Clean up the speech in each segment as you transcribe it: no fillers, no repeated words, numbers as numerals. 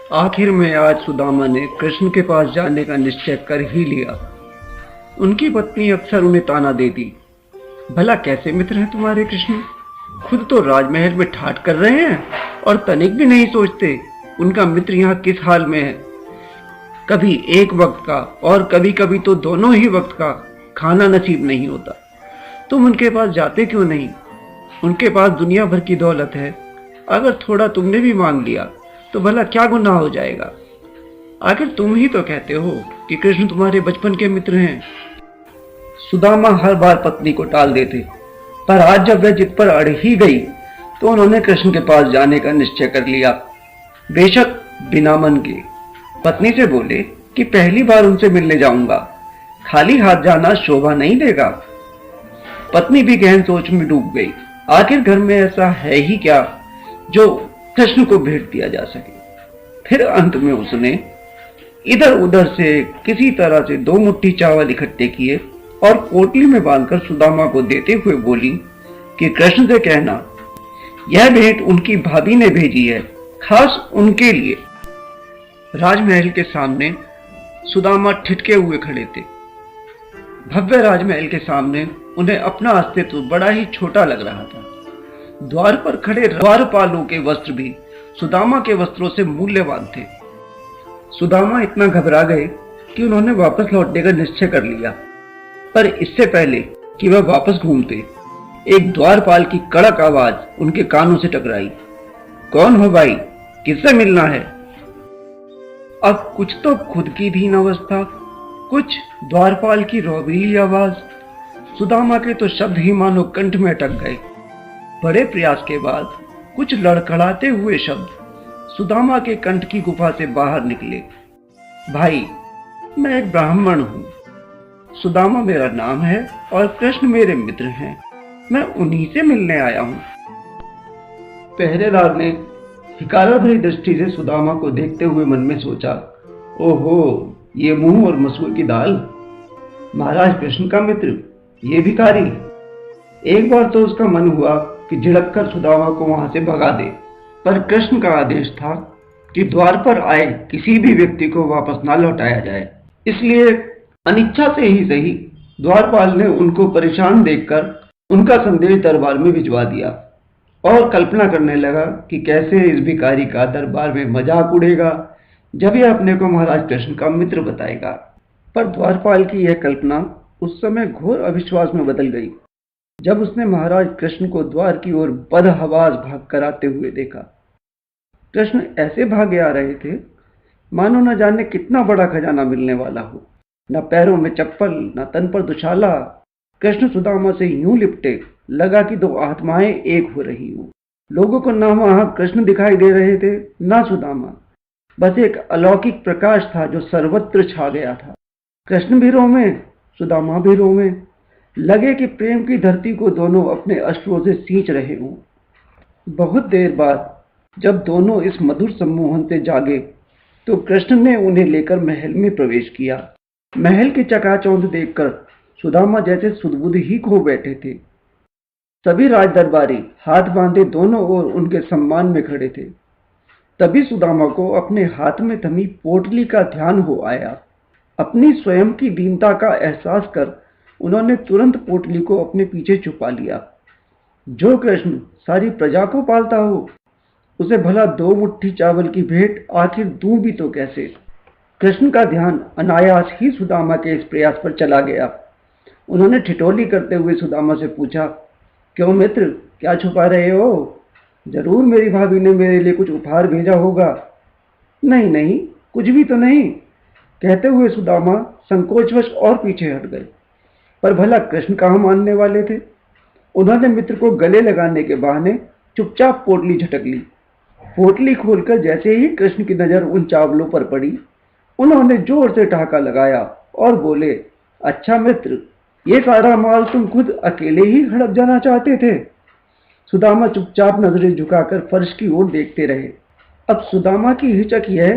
आखिर में आज सुदामा ने कृष्ण के पास जाने का निश्चय कर ही लिया। उनकी पत्नी अक्सर उन्हें ताना देती, भला कैसे मित्र हैं तुम्हारे कृष्ण, खुद तो राजमहल में ठाठ कर रहे हैं और तनिक भी नहीं सोचते उनका मित्र यहाँ किस हाल में है। कभी एक वक्त का और कभी कभी तो दोनों ही वक्त का खाना नसीब नहीं होता। तुम उनके पास जाते क्यों नहीं? उनके पास दुनिया भर की दौलत है, अगर थोड़ा तुमने भी मांग लिया तो भला क्या गुनाह हो जाएगा। आखिर तुम ही तो कहते हो कि कृष्ण तुम्हारे बचपन के मित्र हैं। सुदामा हर बार पत्नी को टाल देते, पर आज जब वह जिद पर अड़ ही गई तो उन्होंने कृष्ण के पास जाने का निश्चय कर लिया, बेशक बिना मन के। पत्नी से बोले कि पहली बार उनसे मिलने जाऊंगा, खाली हाथ जाना शोभा नहीं देगा। पत्नी भी गहन सोच में डूब गई। आखिर घर में ऐसा है ही क्या जो कृष्ण को भेंट दिया जा सके। फिर अंत में उसने इधर उधर से किसी तरह से 2 मुट्ठी चावल इकट्ठे किए और पोटली में बांधकर सुदामा को देते हुए बोली कि कृष्ण से कहना यह भेंट उनकी भाभी ने भेजी है, खास उनके लिए। राजमहल के सामने सुदामा ठिठके हुए खड़े थे। भव्य राजमहल के सामने उन्हें अपना अस्तित्व बड़ा ही छोटा लग रहा था। द्वार पर खड़े द्वारपालों के वस्त्र भी सुदामा के वस्त्रों से मूल्यवान थे। सुदामा इतना घबरा गए कि उन्होंने वापस लौटने का निश्चय कर लिया, पर इससे पहले कि वह वापस घूमते, एक द्वारपाल की कड़क आवाज उनके कानों से टकराई। कौन हो भाई, किससे मिलना है? अब कुछ तो खुद की दीन अवस्था, कुछ द्वारपाल की रोबीली आवाज। सुदामा के तो शब्द ही मानो कंठ में अटक गए। बड़े प्रयास के बाद कुछ लड़खड़ाते हुए शब्द सुदामा के कंठ की गुफा से बाहर निकले। भाई, मैं एक ब्राह्मण हूं। सुदामा मेरा नाम है और कृष्ण मेरे मित्र हैं। मैं उन्हीं से मिलने आया हूं। पहरेदार ने हिकारा भरी दृष्टि से सुदामा को देखते हुए मन में सोचा, ओहो, ये मूंग और मसूर की दाल, महाराज कृष्ण का मित्र, ये भिखारी। एक बार तो उसका मन हुआ कि झिड़क कर सुदामा को वहां से भगा दे, पर कृष्ण का आदेश था कि द्वार पर आए किसी भी व्यक्ति को वापस ना लौटाया जाए। इसलिए अनिच्छा से ही सही द्वारपाल ने उनको परेशान देखकर उनका संदेश दरबार में भिजवा दिया और कल्पना करने लगा कि कैसे इस भिखारी का दरबार में मजाक उड़ेगा जब यह अपने को महाराज कृष्ण का मित्र बताएगा। पर द्वारपाल की यह कल्पना उस समय घोर अविश्वास में बदल गई जब उसने महाराज कृष्ण को द्वार की ओर बदहवास भाग कर आते हुए देखा। कृष्ण ऐसे भागे आ रहे थे मानो न जाने कितना बड़ा खजाना मिलने वाला हो। न पैरों में चप्पल, न तन पर दुशाला। कृष्ण सुदामा से यूं लिपटे लगा कि 2 आत्माएं एक हो रही हूं। लोगों को ना वहां कृष्ण दिखाई दे रहे थे, ना सुदामा। बस एक अलौकिक प्रकाश था जो सर्वत्र छा गया था। कृष्ण भी रोमे, सुदामा भी रोमे। लगे कि प्रेम की धरती को दोनों अपने अश्रुओं से सींच रहे हों। बहुत देर बाद जब दोनों इस मधुर सम्मोहन से जागे तो कृष्ण ने उन्हें लेकर महल में प्रवेश किया। महल की चकाचौंध देखकर सुदामा जैसे सुध-बुध ही खो बैठे थे। सभी राज दरबारी हाथ बांधे दोनों ओर उनके सम्मान में खड़े थे। तभी सुदामा को अपने हाथ में थमी पोटली का ध्यान हो आया। अपनी स्वयं की दीनता का एहसास कर उन्होंने तुरंत पोटली को अपने पीछे छुपा लिया। जो कृष्ण सारी प्रजा को पालता हो, उसे भला 2 मुट्ठी चावल की भेंट आखिर दूं भी तो कैसे? कृष्ण का ध्यान अनायास ही सुदामा के इस प्रयास पर चला गया। उन्होंने ठिठोली करते हुए सुदामा से पूछा, क्यों मित्र, क्या छुपा रहे हो? जरूर मेरी भाभी ने मेरे लिए कुछ उपहार भेजा होगा। नहीं नहीं, कुछ भी तो नहीं, कहते हुए सुदामा संकोचवश और पीछे हट गए। पर भला कृष्ण कहाँ मानने वाले थे। उन्होंने मित्र को गले लगाने के बहाने चुपचाप पोटली झटक ली। पोटली खोलकर जैसे ही कृष्ण की नजर उन चावलों पर पड़ी, उन्होंने जोर से ठहाका लगाया और बोले, अच्छा मित्र, ये सारा माल तुम खुद अकेले ही हड़प जाना चाहते थे? सुदामा चुपचाप नजरें झुकाकर फर्श की ओर देखते रहे। अब सुदामा की हिचक यह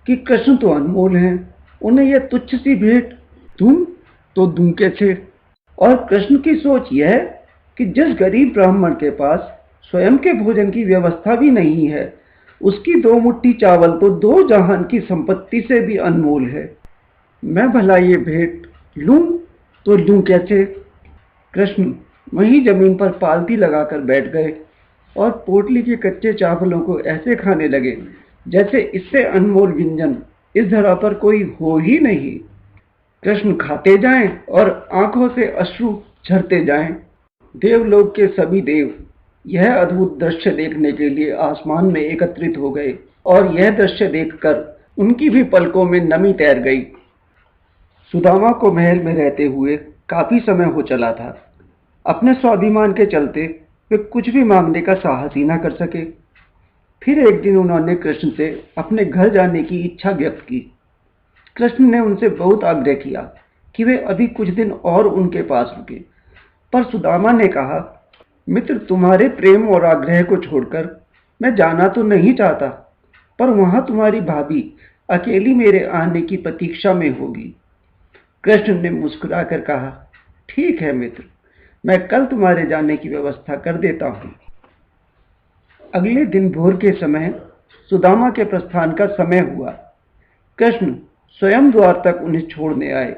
कि कृष्ण तो अनमोल हैं, उन्हें यह तुच्छ सी भेंट तुम तो दूं कैसे? और कृष्ण की सोच यह कि जिस गरीब ब्राह्मण के पास स्वयं के भोजन की व्यवस्था भी नहीं है, उसकी 2 मुट्ठी चावल तो 2 जहान की संपत्ति से भी अनमोल है। मैं भला ये भेंट लूं तो लूं कैसे? कृष्ण वहीं जमीन पर पालती लगाकर बैठ गए और पोटली के कच्चे चावलों को ऐसे खाने लगे जैसे इससे अनमोल व्यंजन इस धरा पर कोई हो ही नहीं। कृष्ण खाते जाएं और आंखों से अश्रु झरते जाएं। देवलोक के सभी देव यह अद्भुत दृश्य देखने के लिए आसमान में एकत्रित हो गए और यह दृश्य देखकर उनकी भी पलकों में नमी तैर गई। सुदामा को महल में रहते हुए काफी समय हो चला था। अपने स्वाभिमान के चलते वे कुछ भी मांगने का साहस ही न कर सके। फिर एक दिन उन्होंने कृष्ण से अपने घर जाने की इच्छा व्यक्त की। कृष्ण ने उनसे बहुत आग्रह किया कि वे अभी कुछ दिन और उनके पास रुके, पर सुदामा ने कहा, मित्र, तुम्हारे प्रेम और आग्रह को छोड़कर मैं जाना तो नहीं चाहता, पर वहां तुम्हारी भाभी अकेली मेरे आने की प्रतीक्षा में होगी। कृष्ण ने मुस्कुराकर कहा, ठीक है मित्र, मैं कल तुम्हारे जाने की व्यवस्था कर देता हूं। अगले दिन भोर के समय सुदामा के प्रस्थान का समय हुआ। कृष्ण स्वयं द्वार तक उन्हें छोड़ने आए,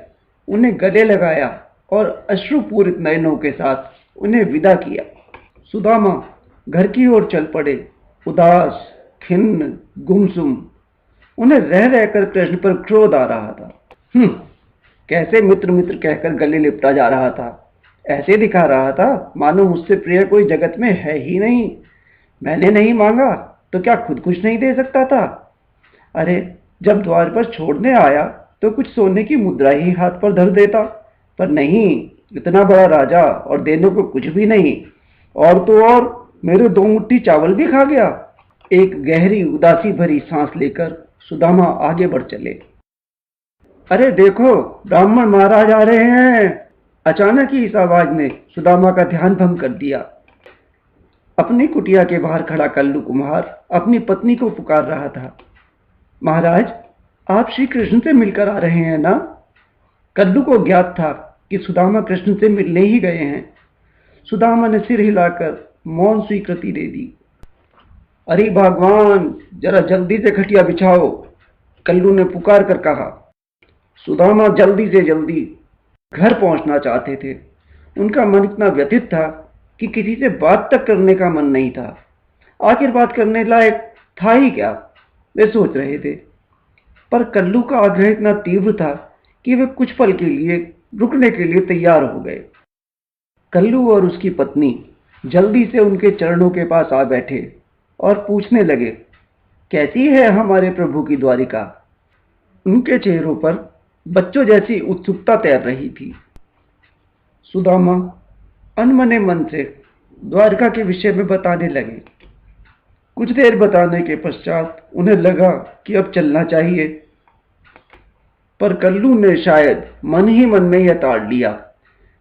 उन्हें गले लगाया और अश्रुपूरित नयनों के साथ उन्हें विदा किया। सुदामा घर की ओर चल पड़े, उदास, खिन्न, गुमसुम। उन्हें रह रहकर कृष्ण पर क्रोध आ रहा था। कैसे मित्र मित्र कहकर गले लिपटा जा रहा था। ऐसे दिखा रहा था मानो मुझसे प्रिय कोई जगत में है ही नहीं। मैंने नहीं मांगा तो क्या खुद कुछ नहीं दे सकता था? अरे, जब द्वार पर छोड़ने आया तो कुछ सोने की मुद्रा ही हाथ पर धर देता, पर नहीं, इतना बड़ा राजा और देने को कुछ भी नहीं। और तो और मेरे 2 मुट्ठी चावल भी खा गया। एक गहरी उदासी भरी सांस लेकर सुदामा आगे बढ़ चले। अरे देखो, ब्राह्मण महाराज आ रहे हैं। अचानक ही इस आवाज ने सुदामा का ध्यान भंग कर दिया। अपनी कुटिया के बाहर खड़ा कल्लू कुम्हार अपनी पत्नी को पुकार रहा था। महाराज, आप श्री कृष्ण से मिलकर आ रहे हैं ना? कल्लू को ज्ञात था कि सुदामा कृष्ण से मिलने ही गए हैं। सुदामा ने सिर हिलाकर मौन स्वीकृति दे दी। अरे भगवान, जरा जल्दी से खटिया बिछाओ, कल्लू ने पुकार कर कहा। सुदामा जल्दी से जल्दी घर पहुंचना चाहते थे। उनका मन इतना व्यथित था कि किसी से बात तक करने का मन नहीं था। आखिर बात करने लायक था ही क्या, वे सोच रहे थे। पर कल्लू का आग्रह इतना तीव्र था कि वे कुछ पल के लिए रुकने के लिए तैयार हो गए। कल्लू और उसकी पत्नी जल्दी से उनके चरणों के पास आ बैठे और पूछने लगे, कैसी है हमारे प्रभु की द्वारिका? उनके चेहरों पर बच्चों जैसी उत्सुकता तैर रही थी। सुदामा अनमने मन से द्वारका के विषय में बताने लगे। कुछ देर बताने के पश्चात उन्हें लगा कि अब चलना चाहिए, पर कल्लू ने शायद मन ही मन में यह ताड़ लिया।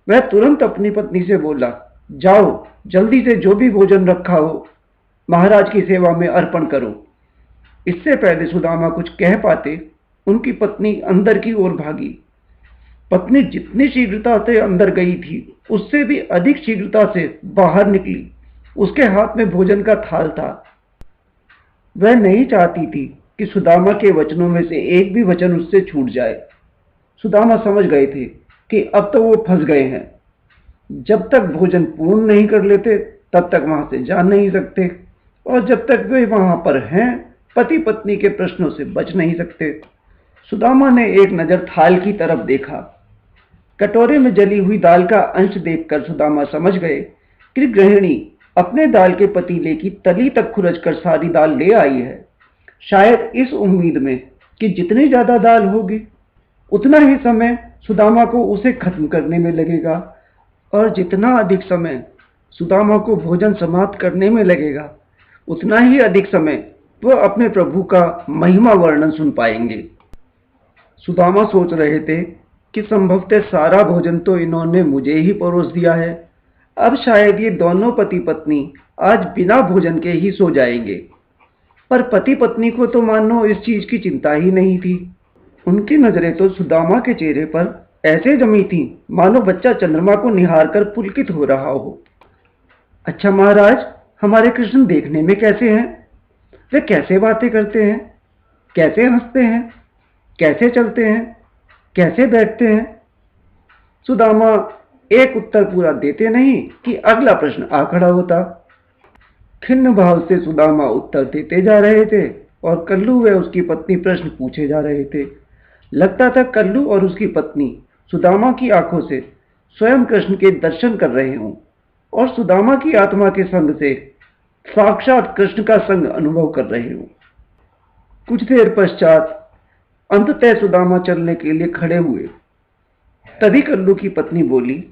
वह तुरंत अपनी पत्नी से बोला, जाओ, जल्दी से जो भी भोजन रखा हो महाराज की सेवा में अर्पण करो। इससे पहले सुदामा कुछ कह पाते, उनकी पत्नी अंदर की ओर भागी। पत्नी जितनी शीघ्रता से अंदर गई थी, उससे भी अधिक शीघ्रता से बाहर निकली। उसके हाथ में भोजन का थाल था। वह नहीं चाहती थी कि सुदामा के वचनों में से एक भी वचन उससे छूट जाए। सुदामा समझ गए थे कि अब तो वो फंस गए हैं। जब तक भोजन पूर्ण नहीं कर लेते तब तक वहां से जा नहीं सकते, और जब तक वे वहां पर हैं पति पत्नी के प्रश्नों से बच नहीं सकते। सुदामा ने एक नजर थाल की तरफ देखा। कटोरे में जली हुई दाल का अंश देखकर सुदामा समझ गए कि गृहिणी अपने दाल के पतीले की तली तक खुरच कर सारी दाल ले आई है, शायद इस उम्मीद में कि जितनी ज्यादा दाल होगी उतना ही समय सुदामा को उसे खत्म करने में लगेगा, और जितना अधिक समय सुदामा को भोजन समाप्त करने में लगेगा उतना ही अधिक समय वह अपने प्रभु का महिमा वर्णन सुन पाएंगे। सुदामा सोच रहे थे कि संभवतः सारा भोजन तो इन्होंने मुझे ही परोस दिया है। अब शायद ये दोनों पति पत्नी आज बिना भोजन के ही सो जाएंगे। पर पति पत्नी को तो मानो इस चीज की चिंता ही नहीं थी। उनकी नजरें तो सुदामा के चेहरे पर ऐसे जमी थी मानो बच्चा चंद्रमा को निहार कर पुलकित हो रहा हो। अच्छा महाराज, हमारे कृष्ण देखने में कैसे हैं? वे कैसे बातें करते हैं, कैसे हंसते हैं, कैसे चलते हैं, कैसे बैठते हैं। सुदामा एक उत्तर पूरा देते नहीं कि अगला प्रश्न आ खड़ा होता। खिन्न भाव से सुदामा उत्तर देते जा रहे थे और कल्लू व उसकी पत्नी प्रश्न पूछे जा रहे थे। लगता था कल्लू और उसकी पत्नी सुदामा की आंखों से स्वयं कृष्ण के दर्शन कर रहे हों और सुदामा की आत्मा के संग से साक्षात कृष्ण का संग अनुभव कर रहे हों। कुछ देर पश्चात अंततः सुदामा चलने के लिए खड़े हुए। तभी कल्लू की पत्नी बोली,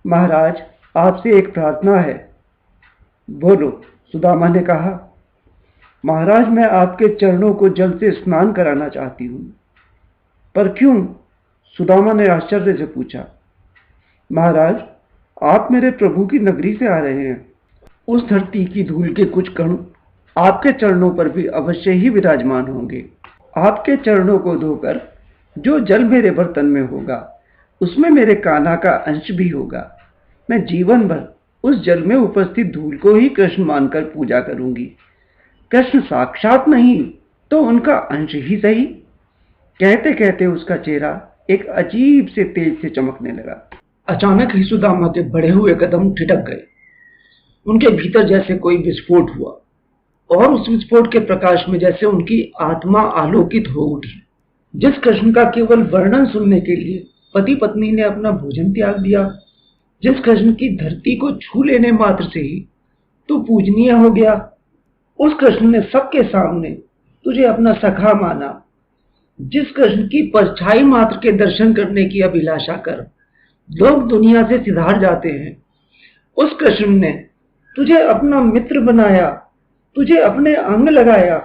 महाराज, आपसे एक प्रार्थना है। बोलो, सुदामा ने कहा। महाराज, मैं आपके चरणों को जल से स्नान कराना चाहती हूं। पर क्यों? सुदामा ने आश्चर्य से पूछा। महाराज, आप मेरे प्रभु की नगरी से आ रहे हैं। उस धरती की धूल के कुछ कण आपके चरणों पर भी अवश्य ही विराजमान होंगे। आपके चरणों को धोकर जो जल मेरे बर्तन में होगा, उसमें मेरे कान्हा का अंश भी होगा। मैं जीवन भर उस जल में उपस्थित धूल को ही कृष्ण मानकर पूजा करूंगी। कृष्ण साक्षात नहीं तो उनका अंश ही सही। कहते कहते उसका चेहरा एक अजीब से तेज से चमकने लगा। अचानक ही सुदामा के बढ़े हुए कदम ठिठक गए। उनके भीतर जैसे कोई विस्फोट हुआ और उस विस्फोट के प्रकाश में जैसे उनकी आत्मा आलोकित हो उठी। जिस कृष्ण का केवल वर्णन सुनने के लिए पति पत्नी ने अपना भोजन त्याग दिया, जिस कृष्ण की धरती को छू लेने मात्र से ही तू पूजनीय हो गया, उस कृष्ण ने सबके सामने तुझे अपना सखा माना। जिस कृष्ण की परछाई मात्र के दर्शन करने की अभिलाषा कर लोग दुनिया से सिधार जाते हैं, उस कृष्ण ने तुझे अपना मित्र बनाया, तुझे अपने अंग लगाया।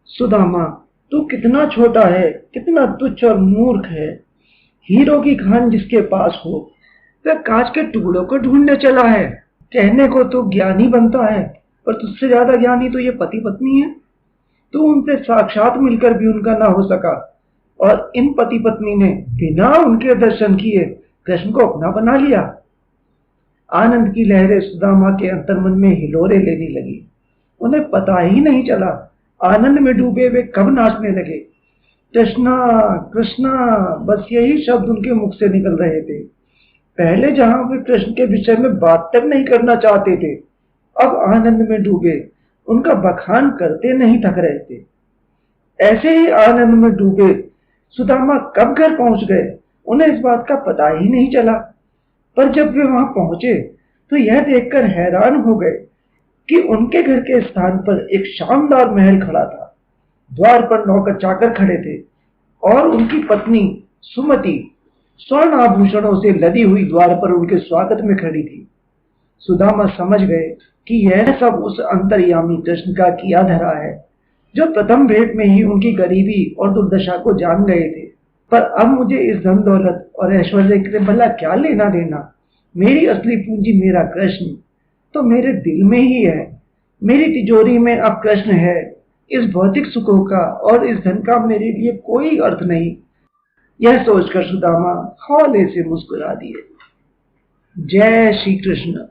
सुदामा, तू कितना छोटा है, कितना तुच्छ और मूर्ख है। हीरो की खान जिसके पास हो वह कांच के टुकड़ों को ढूंढने चला है। कहने को तो ज्ञानी बनता है, पर तुझसे ज्यादा ज्ञानी तो ये पति पत्नी है। तू उनसे साक्षात मिलकर भी उनका ना हो सका और इन पति पत्नी ने बिना उनके दर्शन किए कृष्ण को अपना बना लिया। आनंद की लहरें सुदामा के अंतर्मन में हिलोरे लेने लगी। उन्हें पता ही नहीं चला आनंद में डूबे वे कब नाचने लगे। कृष्णा कृष्णा, बस यही शब्द उनके मुख से निकल रहे थे। पहले जहां वे कृष्ण के विषय में बात तक नहीं करना चाहते थे, अब आनंद में डूबे उनका बखान करते नहीं थक रहे थे। ऐसे ही आनंद में डूबे सुदामा कब घर पहुंच गए, उन्हें इस बात का पता ही नहीं चला। पर जब वे वहां पहुंचे तो यह देखकर हैरान हो गए कि उनके घर के स्थान पर एक शानदार महल खड़ा था। द्वार पर नौकर चाकर खड़े थे और उनकी पत्नी सुमति स्वर्ण आभूषणों से लदी हुई द्वार पर उनके स्वागत में खड़ी थी। सुदामा समझ गए कि यह सब उस अंतर्यामी कृष्ण का किया धरा है, जो प्रथम भेंट में ही उनकी गरीबी और दुर्दशा को जान गए थे। पर अब मुझे इस धन दौलत और ऐश्वर्य के भला क्या लेना देना। मेरी असली पूंजी मेरा कृष्ण तो मेरे दिल में ही है। मेरी तिजोरी में अब कृष्ण है। इस भौतिक सुखों का और इस धन का मेरे लिए कोई अर्थ नहीं। यह सोचकर सुदामा हौले से मुस्कुरा दिए। जय श्री कृष्ण।